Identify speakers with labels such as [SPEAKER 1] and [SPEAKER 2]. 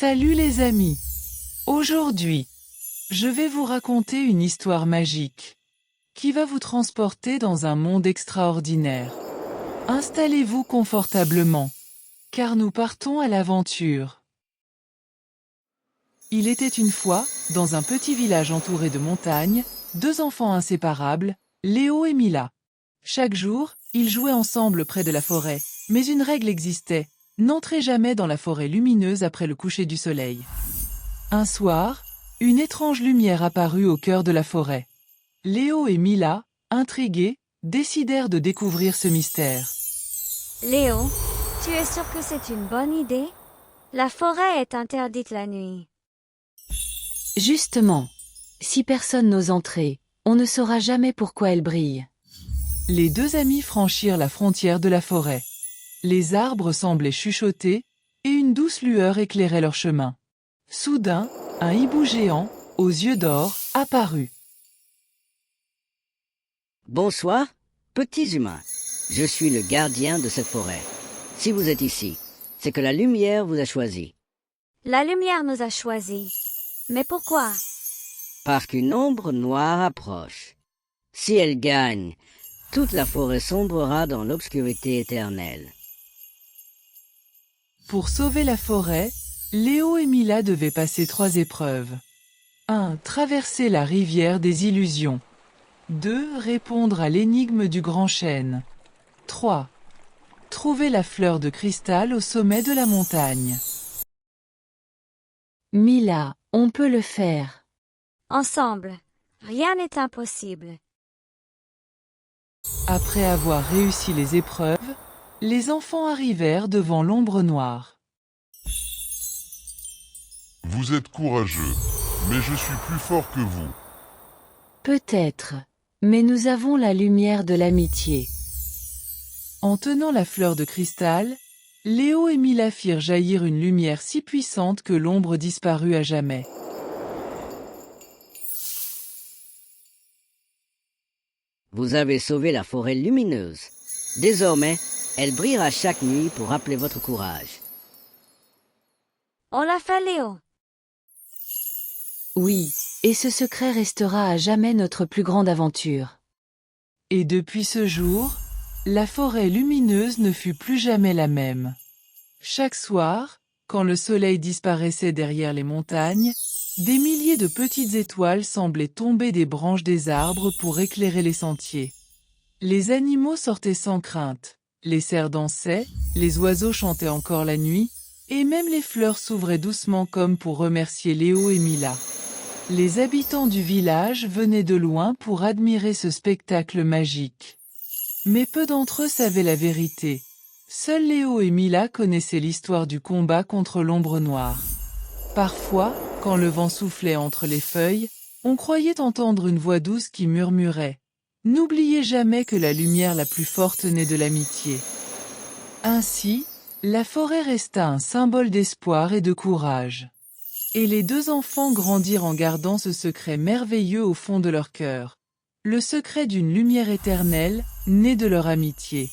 [SPEAKER 1] Salut les amis! Aujourd'hui, je vais vous raconter une histoire magique qui va vous transporter dans un monde extraordinaire. Installez-vous confortablement, car nous partons à l'aventure. Il était une fois, dans un petit village entouré de montagnes, deux enfants inséparables, Léo et Mila. Chaque jour, ils jouaient ensemble près de la forêt, mais une règle existait: n'entrez jamais dans la forêt lumineuse après le coucher du soleil. Un soir, une étrange lumière apparut au cœur de la forêt. Léo et Mila, intrigués, décidèrent de découvrir ce mystère.
[SPEAKER 2] Léo, tu es sûr que c'est une bonne idée? La forêt est interdite la nuit.
[SPEAKER 3] Justement, si personne n'ose entrer, on ne saura jamais pourquoi elle brille.
[SPEAKER 1] Les deux amis franchirent la frontière de la forêt. Les arbres semblaient chuchoter, et une douce lueur éclairait leur chemin. Soudain, un hibou géant, aux yeux d'or, apparut.
[SPEAKER 4] Bonsoir, petits humains. Je suis le gardien de cette forêt. Si vous êtes ici, c'est que la lumière vous a choisi.
[SPEAKER 2] La lumière nous a choisis. Mais pourquoi?
[SPEAKER 4] Parce qu'une ombre noire approche. Si elle gagne, toute la forêt sombrera dans l'obscurité éternelle.
[SPEAKER 1] Pour sauver la forêt, Léo et Mila devaient passer 3 épreuves. 1. Traverser la rivière des illusions. 2. Répondre à l'énigme du grand chêne. 3. Trouver la fleur de cristal au sommet de la montagne.
[SPEAKER 3] Mila, on peut le faire.
[SPEAKER 2] Ensemble, rien n'est impossible.
[SPEAKER 1] Après avoir réussi les épreuves, les enfants arrivèrent devant l'ombre noire.
[SPEAKER 5] Vous êtes courageux, mais je suis plus fort que vous.
[SPEAKER 3] Peut-être, mais nous avons la lumière de l'amitié.
[SPEAKER 1] En tenant la fleur de cristal, Léo et Mila firent jaillir une lumière si puissante que l'ombre disparut à jamais.
[SPEAKER 4] Vous avez sauvé la forêt lumineuse. Désormais, elle brillera chaque nuit pour rappeler votre courage.
[SPEAKER 2] On l'a fait, Léo.
[SPEAKER 3] Oui, et ce secret restera à jamais notre plus grande aventure.
[SPEAKER 1] Et depuis ce jour, la forêt lumineuse ne fut plus jamais la même. Chaque soir, quand le soleil disparaissait derrière les montagnes, des milliers de petites étoiles semblaient tomber des branches des arbres pour éclairer les sentiers. Les animaux sortaient sans crainte, les cerfs dansaient, les oiseaux chantaient encore la nuit, et même les fleurs s'ouvraient doucement comme pour remercier Léo et Mila. Les habitants du village venaient de loin pour admirer ce spectacle magique. Mais peu d'entre eux savaient la vérité. Seuls Léo et Mila connaissaient l'histoire du combat contre l'ombre noire. Parfois, quand le vent soufflait entre les feuilles, on croyait entendre une voix douce qui murmurait « N'oubliez jamais que la lumière la plus forte naît de l'amitié ». Ainsi, la forêt resta un symbole d'espoir et de courage. Et les deux enfants grandirent en gardant ce secret merveilleux au fond de leur cœur. Le secret d'une lumière éternelle, née de leur amitié.